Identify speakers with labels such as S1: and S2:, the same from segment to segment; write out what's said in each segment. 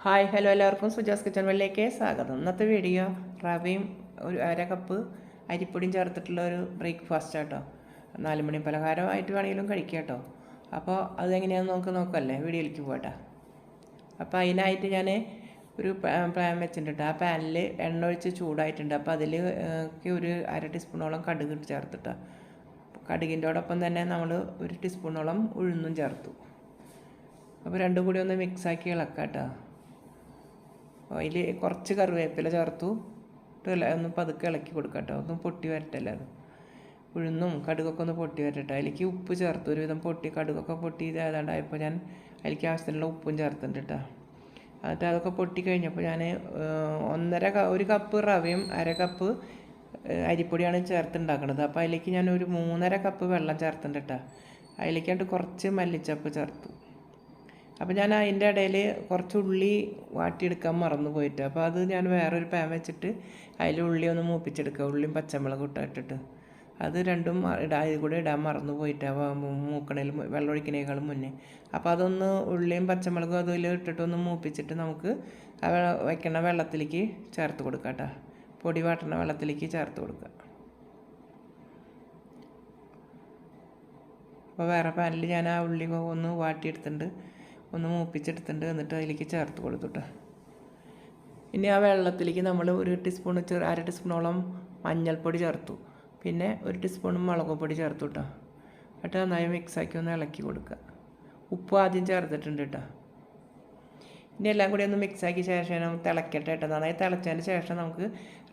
S1: Hi hello എല്ലാവർക്കും Suja's kitchen വേൾഡിലേക്ക് സ്വാഗതം. ഇന്നത്തെ വീഡിയോ റവയും ഒരു അര കപ്പ് അരിപ്പൊടിയും ചേർത്തിട്ടുള്ള ഒരു ബ്രേക്ക്ഫാസ്റ്റ് കേട്ടോ. 4 മണി പലഹാരമായിട്ട് വേണമെങ്കിലും കഴിക്കാം കേട്ടോ. അപ്പോൾ അതെങ്ങനെയാണെന്ന് നമുക്ക് നോക്കല്ലേ, വീഡിയോയിലേക്ക് പോകട്ടെ. അപ്പോൾ അതിനായിട്ട് ഞാൻ ഒരു പാൻ വെച്ചിട്ടുണ്ട്. ആ പാനിൽ എണ്ണ ഒഴിച്ച് ചൂടായിട്ടുണ്ട്. അപ്പോൾ അതിൽ ഒരു 1/2 ടീസ്പൂണോളം കടുക് ചേർത്തിട്ട്, കടുകിൻ്റോടൊപ്പം തന്നെ നമ്മൾ 1 ടീസ്പൂണോളം ഉഴുന്നും ചേർത്തു. അപ്പോൾ രണ്ടും കൂടി ഒന്ന് മിക്സാക്കി ഇളക്കാം കേട്ടോ. അതിൽ കുറച്ച് കറിവേപ്പില ചേർത്തു ഒന്ന് പതുക്കെ ഇളക്കി കൊടുക്കാം കേട്ടോ. ഒന്നും പൊട്ടി വരട്ടല്ലേ, അത് ഉഴുന്നും കടുകൊക്കെ ഒന്ന് പൊട്ടി വരട്ടെ. അതിലേക്ക് ഉപ്പ് ചേർത്തു. ഒരുവിധം കടുകൊക്കെ പൊട്ടി ഏതാണ്ടായപ്പോൾ ഞാൻ അതിലേക്ക് ആവശ്യത്തിനുള്ള ഉപ്പും ചേർത്തിട്ടുണ്ട് കേട്ടോ. എന്നിട്ട് അതൊക്കെ പൊട്ടി കഴിഞ്ഞപ്പോൾ ഞാൻ 1 കപ്പ് റവയും 1/2 കപ്പ് അരിപ്പൊടിയാണ് ചേർത്തുണ്ടാക്കുന്നത്. അപ്പോൾ അതിലേക്ക് ഞാൻ ഒരു 3.5 കപ്പ് വെള്ളം ചേർത്തിട്ടുണ്ട് കേട്ടോ. അതിലേക്കായിട്ട് കുറച്ച് മല്ലിച്ചപ്പ് ചേർത്തു. അപ്പോൾ ഞാൻ അതിൻ്റെ ഇടയിൽ കുറച്ച് ഉള്ളി വാട്ടിയെടുക്കാൻ മറന്നു പോയിട്ട്, അപ്പോൾ അത് ഞാൻ വേറൊരു പാൻ വെച്ചിട്ട് അതിൽ ഉള്ളി ഒന്ന് മൂപ്പിച്ചെടുക്കുക. ഉള്ളിയും പച്ചമുളകും ഇട്ടിട്ട് അത് രണ്ടും ഇതിൽ കൂടെ ഇടാൻ മറന്നു പോയിട്ട് മൂക്കണേലും വെള്ളം ഒഴിക്കണേക്കാളും മുന്നേ. അപ്പോൾ അതൊന്ന് ഉള്ളിയും പച്ചമുളകും അതിൽ ഇട്ടിട്ടൊന്ന് മൂപ്പിച്ചിട്ട് നമുക്ക് ആ വയ്ക്കണ വെള്ളത്തിലേക്ക് ചേർത്ത് കൊടുക്കാം കേട്ടോ. പൊടി വാട്ടണ വെള്ളത്തിലേക്ക് ചേർത്ത് കൊടുക്കുക. അപ്പോൾ വേറെ പാനിൽ ഞാൻ ആ ഉള്ളി ഒന്ന് വാട്ടിയെടുത്തിട്ടുണ്ട്, ഒന്ന് മൂപ്പിച്ചെടുത്തിട്ടുണ്ട്. എന്നിട്ട് അതിലേക്ക് ചേർത്ത് കൊടുത്തുട്ടോ. ഇനി ആ വെള്ളത്തിലേക്ക് നമ്മൾ 1 ടീസ്പൂൺ 1/2 ടീസ്പൂണോളം മഞ്ഞൾപ്പൊടി ചേർത്തു. പിന്നെ 1 ടീസ്പൂൺ മുളക് പൊടി ചേർത്തു കേട്ടോ. എന്നിട്ട് നന്നായി മിക്സാക്കി ഒന്ന് ഇളക്കി കൊടുക്കുക. ഉപ്പ് ആദ്യം ചേർത്തിട്ടുണ്ട് കേട്ടോ. ഇനി എല്ലാം കൂടി ഒന്ന് മിക്സാക്കിയ ശേഷം നമുക്ക് തിളക്കട്ടെ കേട്ടോ. നന്നായി തിളച്ചതിന് ശേഷം നമുക്ക്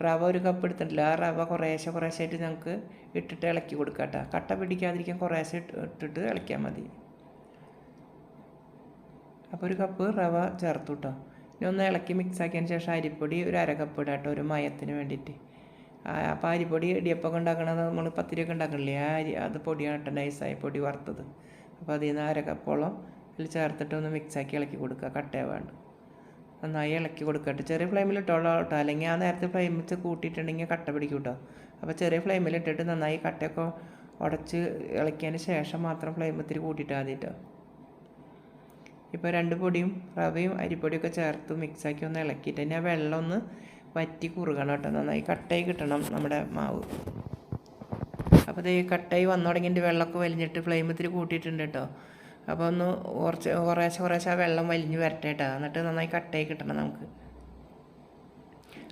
S1: റവ 1 കപ്പ് എടുത്തിട്ടില്ല, ആ റവ കുറേശ്ശായിട്ട് നമുക്ക് ഇട്ടിട്ട് ഇളക്കി കൊടുക്കാം കേട്ടോ. കട്ട പിടിക്കാതിരിക്കാൻ കുറേശ്ശെ ഇട്ടിട്ട് ഇളക്കിയാൽ മതി. അപ്പോൾ 1 കപ്പ് റവ ചേർത്തു കേട്ടോ. ഇനി ഒന്ന് ഇളക്കി മിക്സാക്കിയതിന് ശേഷം അരിപ്പൊടി 1/2 കപ്പ് ഇടാം കേട്ടോ, ഒരു മയത്തിന് വേണ്ടിയിട്ട്. അപ്പോൾ അരിപ്പൊടി ഇടിയപ്പമൊക്കെ ഉണ്ടാക്കണത് നമ്മൾ പത്തിരിയൊക്കെ ഉണ്ടാക്കണില്ലേ, അത് പൊടിയാണ് കേട്ടോ, നൈസായി പൊടി വറുത്തത്. അപ്പോൾ അതിൽ നിന്ന് 1/2 കപ്പോളം അതിൽ ചേർത്തിട്ട് ഒന്ന് മിക്സാക്കി ഇളക്കി കൊടുക്കുക. കട്ടയെ വേണ്ട, നന്നായി ഇളക്കി കൊടുക്കട്ടെ. ചെറിയ ഫ്ലെയിമിൽ ഇട്ടോളാം കേട്ടോ, അല്ലെങ്കിൽ ആ നേരത്തെ ഫ്ലെയിം വെച്ച് കൂട്ടിയിട്ടുണ്ടെങ്കിൽ കട്ട പിടിക്കും കേട്ടോ. അപ്പോൾ ചെറിയ ഫ്ലെയിമിൽ ഇട്ടിട്ട് നന്നായി കട്ടയൊക്കെ ഉടച്ച് ഇളക്കിയതിന് ശേഷം മാത്രം ഫ്ലെയിം ഇത്തിരി കൂട്ടിയിട്ടാൽ മതി കേട്ടോ. ഇപ്പോൾ 2 പൊടിയും റവയും അരിപ്പൊടിയൊക്കെ ചേർത്ത് മിക്സാക്കി ഒന്ന് ഇളക്കിയിട്ട് ഇനി ആ വെള്ളം ഒന്ന് വറ്റി കുറുകണം കേട്ടോ. നന്നായി കട്ടായി കിട്ടണം നമ്മുടെ മാവ്. അപ്പോൾ ഇത് കട്ടായി വന്നു തുടങ്ങിയിട്ട് വെള്ളമൊക്കെ വലിഞ്ഞിട്ട് ഫ്ലെയിം ഇത്തിരി കൂട്ടിയിട്ടുണ്ട് കേട്ടോ. അപ്പോൾ ഒന്ന് കുറേശ്ശെ ആ വെള്ളം വലിഞ്ഞ് വരട്ടെ കേട്ടോ. എന്നിട്ട് നന്നായി കട്ടായി കിട്ടണം നമുക്ക്.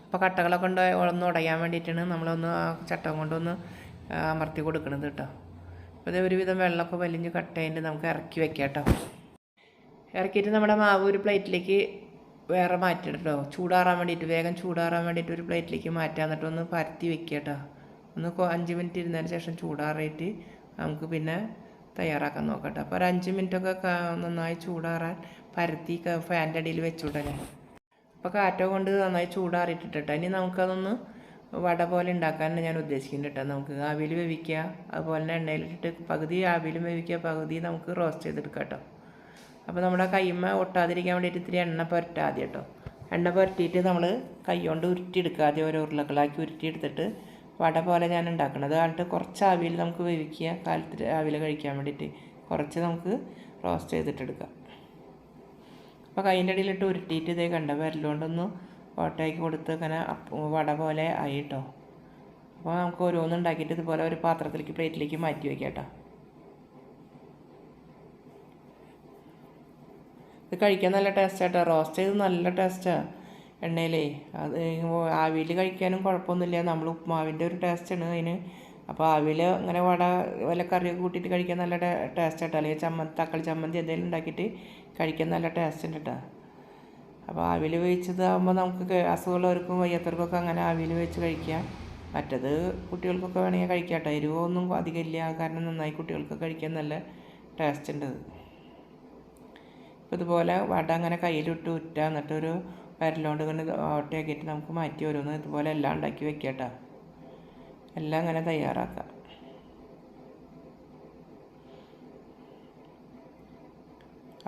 S1: അപ്പോൾ കട്ടകളൊക്കെ ഒന്ന് ഉടയാൻ വേണ്ടിയിട്ടാണ് നമ്മളൊന്ന് ആ ചട്ടം കൊണ്ടൊന്ന് അമർത്തി കൊടുക്കണത് കേട്ടോ. അപ്പോൾ ഇത് ഒരുവിധം വെള്ളമൊക്കെ വലിഞ്ഞ് കട്ടായിട്ട് നമുക്ക് ഇറക്കി വെക്കാം കേട്ടോ. ഇറക്കിയിട്ട് നമ്മുടെ മാവ് ഒരു പ്ലേറ്റിലേക്ക് വേറെ മാറ്റിയിട്ട് കേട്ടോ, ചൂടാറാൻ വേണ്ടിയിട്ട്, വേഗം ചൂടാറാൻ വേണ്ടിയിട്ട് ഒരു പ്ലേറ്റിലേക്ക് മാറ്റാൻ. എന്നിട്ട് ഒന്ന് പരത്തി വെക്കുക കേട്ടോ. ഒന്ന് 5 മിനിറ്റ് ഇരുന്നതിന് ശേഷം ചൂടാറിയിട്ട് നമുക്ക് പിന്നെ തയ്യാറാക്കാൻ നോക്കട്ടെ. അപ്പോൾ ഒരു 5 മിനിറ്റൊക്കെ നന്നായി ചൂടാറാൻ പരത്തി ഫാൻ്റെ അടിയിൽ വെച്ചുവിടല്ലേ. അപ്പോൾ കാറ്റോ കൊണ്ട് നന്നായി ചൂടാറിയിട്ടിട്ടോ. ഇനി നമുക്കതൊന്ന് വട പോലെ ഉണ്ടാക്കാനാണ് ഞാൻ ഉദ്ദേശിക്കുന്നത് കേട്ടോ. നമുക്ക് ആവിയിൽ വേവിക്കുക, അതുപോലെ തന്നെ എണ്ണയിലിട്ടിട്ട് പകുതി ആവിയിലും വേവിക്കുക, പകുതി നമുക്ക് റോസ്റ്റ് ചെയ്തെടുക്കാം കേട്ടോ. അപ്പോൾ നമ്മുടെ കൈമ ഒട്ടാതിരിക്കാൻ വേണ്ടിയിട്ട് ഇത്തിരി എണ്ണ പുരട്ടാം ആദ്യം കേട്ടോ. എണ്ണ പുരട്ടിയിട്ട് നമ്മൾ കൈ കൊണ്ട് ഉരുട്ടിയെടുക്കുക. ആദ്യം ഓരോ ഉരുളകളാക്കി ഉരുട്ടിയെടുത്തിട്ട് വട പോലെ ഞാൻ ഉണ്ടാക്കുന്നത്. എന്നിട്ട് കുറച്ച് ആവിയിൽ നമുക്ക് വേവിക്കുക, കാലത്ത് ആവിയിൽ കഴിക്കാൻ വേണ്ടിയിട്ട് കുറച്ച് നമുക്ക് റോസ്റ്റ് ചെയ്തിട്ടെടുക്കാം. അപ്പോൾ കൈൻ്റെ അടിയിലിട്ട് ഉരുട്ടിയിട്ട് ഇതേ കണ്ട വിരലുകൊണ്ടൊന്ന് ഓട്ടയാക്കി കൊടുത്ത് അങ്ങനെ വട പോലെ ആയി കേട്ടോ. അപ്പോൾ നമുക്ക് ഓരോന്നും ഉണ്ടാക്കിയിട്ട് ഇതുപോലെ ഒരു പാത്രത്തിലേക്ക് പ്ലേറ്റിലേക്ക് മാറ്റി വയ്ക്കാം കേട്ടോ. ഇത് കഴിക്കാൻ നല്ല ടേസ്റ്റാട്ടോ. റോസ്റ്റ് ചെയ്ത് നല്ല ടേസ്റ്റാണ് എണ്ണയിലേ. അത് ആവിയിൽ കഴിക്കാനും കുഴപ്പമൊന്നുമില്ല. നമ്മൾ ഉപ്പുമാവിൻ്റെ ഒരു ടേസ്റ്റാണ് അതിന്. അപ്പോൾ ആവിയിൽ അങ്ങനെ വട വല്ല കറിയൊക്കെ കൂട്ടിയിട്ട് കഴിക്കാൻ നല്ല ടേസ്റ്റാട്ടോ. അല്ലെങ്കിൽ തക്കാളി ചമ്മന്തി എന്തെങ്കിലും ഉണ്ടാക്കിയിട്ട് കഴിക്കാൻ നല്ല ടേസ്റ്റ് ഉണ്ട് കേട്ടോ. അപ്പോൾ ആവിയിൽ വേവിച്ചതാകുമ്പോൾ നമുക്ക് അസുഖമുള്ളവർക്കും വയ്യാത്തവർക്കൊക്കെ അങ്ങനെ ആവിയിൽ വെച്ച് കഴിക്കാം. മറ്റത് കുട്ടികൾക്കൊക്കെ വേണമെങ്കിൽ കഴിക്കാം കേട്ടോ. എരിവൊന്നും അധികം ഇല്ല, കാരണം നന്നായി കുട്ടികൾക്ക് കഴിക്കാൻ നല്ല ടേസ്റ്റ് ഉണ്ട്. ഇതുപോലെ വട അങ്ങനെ കയ്യിലിട്ട് ഉറ്റുക, എന്നിട്ടൊരു വിരലുകൊണ്ട് ഇങ്ങനെ ഓട്ടയാക്കിയിട്ട് നമുക്ക് മാറ്റി ഓരോന്ന് ഇതുപോലെ എല്ലാം ഉണ്ടാക്കി വെക്കാം കേട്ടോ. എല്ലാം അങ്ങനെ തയ്യാറാക്കാം.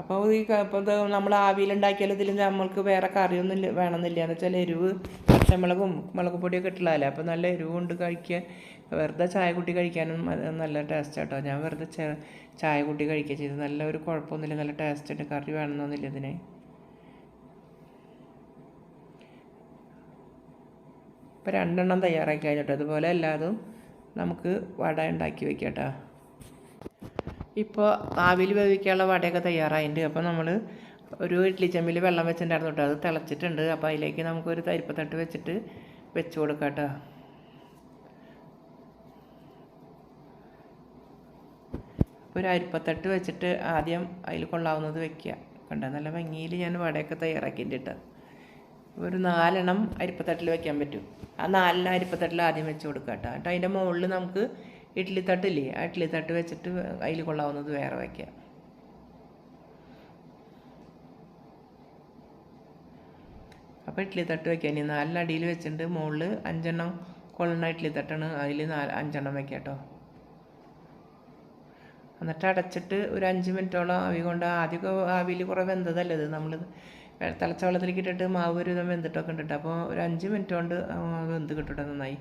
S1: അപ്പോൾ ഇപ്പോൾ നമ്മൾ ആവിയിലുണ്ടാക്കിയാലും ഇതിൽ നമ്മൾക്ക് വേറെ കറിയൊന്നും വേണമെന്നില്ല. എന്ന് വെച്ചാൽ എരിവ് പച്ചമുളകും മുളക് പൊടിയൊക്കെ ഇട്ടില്ലല്ലേ. അപ്പോൾ നല്ല എരിവുണ്ട് കഴിക്കാൻ. വെറുതെ ചായ കൂട്ടി കഴിക്കാനും നല്ല ടേസ്റ്റ് കേട്ടോ. ഞാൻ വെറുതെ ചായ കൂട്ടി കഴിക്കുക ചെയ്ത്. നല്ല ഒരു കുഴപ്പമൊന്നുമില്ല, നല്ല ടേസ്റ്റ് ഉണ്ട്. കറി വേണമെന്നൊന്നുമില്ല ഇതിന്. ഇപ്പോൾ 2 തയ്യാറാക്കി കഴിഞ്ഞിട്ട് അതുപോലെ എല്ലാതും നമുക്ക് വട ഉണ്ടാക്കി വെക്കാം കേട്ടോ. ഇപ്പോൾ ആവിയിൽ വേവിക്കാനുള്ള വടയൊക്കെ തയ്യാറായിട്ടുണ്ട്. അപ്പോൾ നമ്മൾ ഒരു ഇഡ്ഡലി ചെമ്പിൽ വെള്ളം വെച്ചിട്ടുണ്ടായിരുന്നു കേട്ടോ. അത് തിളച്ചിട്ടുണ്ട്. അപ്പോൾ അതിലേക്ക് നമുക്കൊരു തരിപ്പത്തട്ട് വെച്ചിട്ട് വെച്ച് കൊടുക്കാം കേട്ടോ. ഒരു അരിപ്പത്തട്ട് വെച്ചിട്ട് ആദ്യം അതിൽ കൊള്ളാവുന്നത് വെക്കുക. കണ്ട നല്ല ഭംഗിയിൽ ഞാൻ വടയൊക്കെ തയ്യാറാക്കിയിട്ടുണ്ട്. ഒരു 4 അരിപ്പത്തട്ടിൽ വെക്കാൻ പറ്റും. ആ 4 അരിപ്പത്തട്ടിൽ ആദ്യം വെച്ച് കൊടുക്കുക കേട്ടോ. എന്നിട്ട് അതിൻ്റെ മുകളിൽ നമുക്ക് ഇഡ്ഡലി തട്ടില്ലേ, ആ ഇഡ്ഡലി തട്ട് വെച്ചിട്ട് അതിൽ കൊള്ളാവുന്നത് വേറെ വയ്ക്കുക. അപ്പോൾ ഇഡ്ഡലി തട്ട് വയ്ക്കാൻ 4 അടിയിൽ വെച്ചിട്ട് മുകളിൽ 5 കൊള്ളുന്ന ഇഡ്ഡലി തട്ടാണ്, അതിൽ 5 വയ്ക്കുക കേട്ടോ. എന്നിട്ട് അടച്ചിട്ട് ഒരു 5 മിനിറ്റോളം ആവി കൊണ്ട്, ആദ്യമൊക്കെ ആവിയിൽ കുറേ വെന്തതല്ലേ ഇത്, നമ്മൾ തിളച്ച വെള്ളത്തിലേക്ക് ഇട്ടിട്ട് മാവ് ഒരു വിധം വെന്തിട്ടൊക്കെ ഉണ്ടിട്ട്. അപ്പോൾ ഒരു 5 മിനിറ്റ് കൊണ്ട് വെന്ത് കിട്ടിട്ട് നന്നായി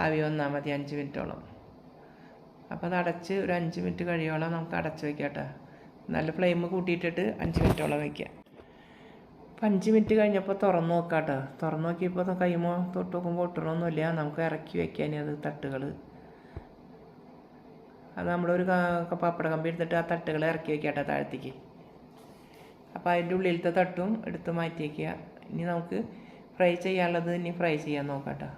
S1: ആവി വന്നാൽ മതി 5 മിനിറ്റോളം. അപ്പോൾ അത് അടച്ച് ഒരു 5 മിനിറ്റ് കഴിയോളം നമുക്ക് അടച്ച് വയ്ക്കാം കേട്ടോ. നല്ല ഫ്ലെയിം കൂട്ടിയിട്ടിട്ട് 5 മിനിറ്റോളം വയ്ക്കുക. അപ്പോൾ 5 മിനിറ്റ് കഴിഞ്ഞപ്പോൾ തുറന്ന് നോക്കാം കേട്ടോ. തുറന്ന് നോക്കിയപ്പോൾ കൈമോ തൊട്ട് നോക്കുമ്പോൾ ഒട്ടണമൊന്നുമില്ല. നമുക്ക് ഇറക്കി വയ്ക്കാൻ അത് തട്ടുകൾ, അത് നമ്മളൊരു പപ്പട കമ്പി എടുത്തിട്ട് ആ തട്ടുകൾ ഇറക്കി വയ്ക്കാം കേട്ടോ താഴത്തേക്ക്. അപ്പോൾ അതിൻ്റെ ഉള്ളിലത്തെ തട്ടും എടുത്ത് മാറ്റി വയ്ക്കുക. ഇനി നമുക്ക് ഫ്രൈ ചെയ്യാനുള്ളത് ഇനി ഫ്രൈ ചെയ്യാൻ നോക്കാം കേട്ടോ.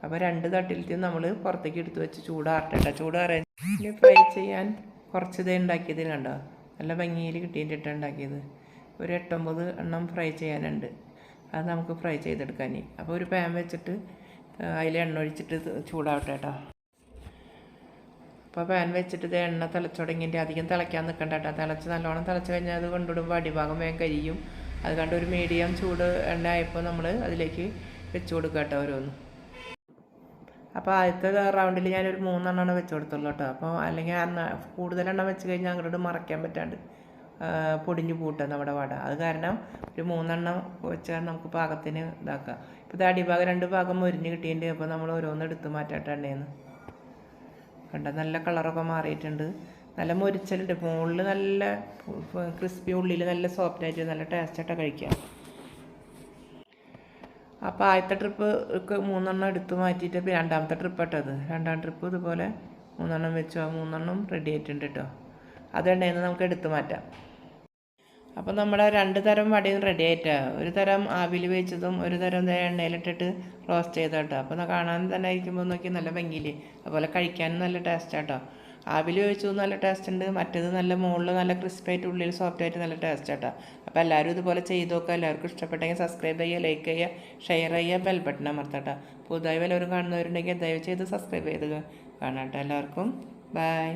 S1: അപ്പോൾ 2 തട്ടിലത്തെ നമ്മൾ പുറത്തേക്ക് എടുത്ത് വെച്ച് ചൂടാറട്ടെ. ചൂടാറാൻ ഇനി ഫ്രൈ ചെയ്യാൻ കുറച്ച് ഇതേ ഉണ്ടാക്കിയത് കണ്ടോ, നല്ല ഭംഗിയിൽ കിട്ടിയിട്ട് ഉണ്ടാക്കിയത്. ഒരു 8-9 ഫ്രൈ ചെയ്യാനുണ്ട്. അത് നമുക്ക് ഫ്രൈ ചെയ്തെടുക്കാൻ. അപ്പോൾ ഒരു പാൻ വെച്ചിട്ട് അതിൽ എണ്ണ ഒഴിച്ചിട്ട് ചൂടാവട്ടെ കേട്ടോ. അപ്പോൾ പാൻ വെച്ചിട്ട് ഇത് എണ്ണ തിളച്ച് തുടങ്ങിയിട്ട് അധികം തിളയ്ക്കാൻ നിൽക്കണ്ട കേട്ടോ. തിളച്ച് നല്ലോണം തിളച്ച് കഴിഞ്ഞാൽ അത് കൊണ്ടിടുമ്പോൾ അടിഭാഗം വേഗം കരിയും. അത് കണ്ട് ഒരു മീഡിയം ചൂട് എണ്ണ ആയപ്പോൾ നമ്മൾ അതിലേക്ക് വെച്ച് കൊടുക്കുക കേട്ടോ ഓരോന്ന്. അപ്പോൾ ആദ്യത്തെ റൗണ്ടിൽ ഞാനൊരു 3 വെച്ച് കൊടുത്തുള്ളൂ കേട്ടോ. അപ്പോൾ അല്ലെങ്കിൽ കൂടുതൽ എണ്ണം വെച്ച് കഴിഞ്ഞാൽ അങ്ങോട്ട് മറയ്ക്കാൻ പറ്റാണ്ട് പൊടിഞ്ഞു പൂട്ടുക നമ്മുടെ വട. അത് കാരണം ഒരു 3 വെച്ചാൽ നമുക്ക് പാകത്തിന് ഇതാക്കാം. ഇപ്പോൾ ഇത് അടിഭാഗം 2 ഭാഗം മൊരിഞ്ഞ് കിട്ടിയിട്ടുണ്ട്. അപ്പോൾ നമ്മൾ ഓരോന്ന് എടുത്ത് മാറ്റാട്ടെ എണ്ണയിൽ നിന്ന്. കണ്ട നല്ല കളറൊക്കെ മാറിയിട്ടുണ്ട്. നല്ല മൊരിച്ചലുണ്ട്. മുകളിൽ നല്ല ക്രിസ്പി, ഉള്ളിൽ നല്ല സോഫ്റ്റായിട്ട് നല്ല ടേസ്റ്റായിട്ടാണ് കഴിക്കുക. അപ്പോൾ ആദ്യത്തെ ട്രിപ്പ് 3 എടുത്ത് മാറ്റിയിട്ട് ഇപ്പോൾ 2ാമത്തെ ട്രിപ്പ് ഇട്ടത്. 2ാം ട്രിപ്പ് ഇതുപോലെ 3 വെച്ചു. ആ 3 റെഡി ആയിട്ടുണ്ട് കേട്ടോ. അത് എണ്ണയിൽ നിന്ന് നമുക്ക് എടുത്ത് മാറ്റാം. അപ്പോൾ നമ്മുടെ 2 തരം വടയും റെഡി ആയിട്ടാണ്. ഒരു തരം ആവിയിൽ വേവിച്ചതും ഒരു തരം എണ്ണയിലിട്ടിട്ട് റോസ്റ്റ് ചെയ്ത കേട്ടോ. അപ്പോൾ കാണാൻ തന്നെ ഇരിക്കുമ്പോൾ നോക്കി നല്ല ഭംഗിയില്ലേ, അതുപോലെ കഴിക്കാനും നല്ല ടേസ്റ്റാട്ടോ. ആവിയിൽ വേവിച്ചതും നല്ല ടേസ്റ്റ് ഉണ്ട്, മറ്റേത് നല്ല മുകളിൽ നല്ല ക്രിസ്പായിട്ട് ഉള്ളിൽ സോഫ്റ്റായിട്ട് നല്ല ടേസ്റ്റാട്ടോ. അപ്പോൾ എല്ലാവരും ഇതുപോലെ ചെയ്ത് നോക്കുക. എല്ലാവർക്കും ഇഷ്ടപ്പെട്ടെങ്കിൽ സബ്സ്ക്രൈബ് ചെയ്യുക, ലൈക്ക് ചെയ്യുക, ഷെയർ ചെയ്യുക, ബെൽ ബട്ടൺ അമർത്തട്ടോ. പുതുതായി വല്ലവരും കാണുന്നവരുണ്ടെങ്കിൽ ദയവ് ചെയ്ത് സബ്സ്ക്രൈബ് ചെയ്ത് കാണാട്ടോ. എല്ലാവർക്കും ബൈ.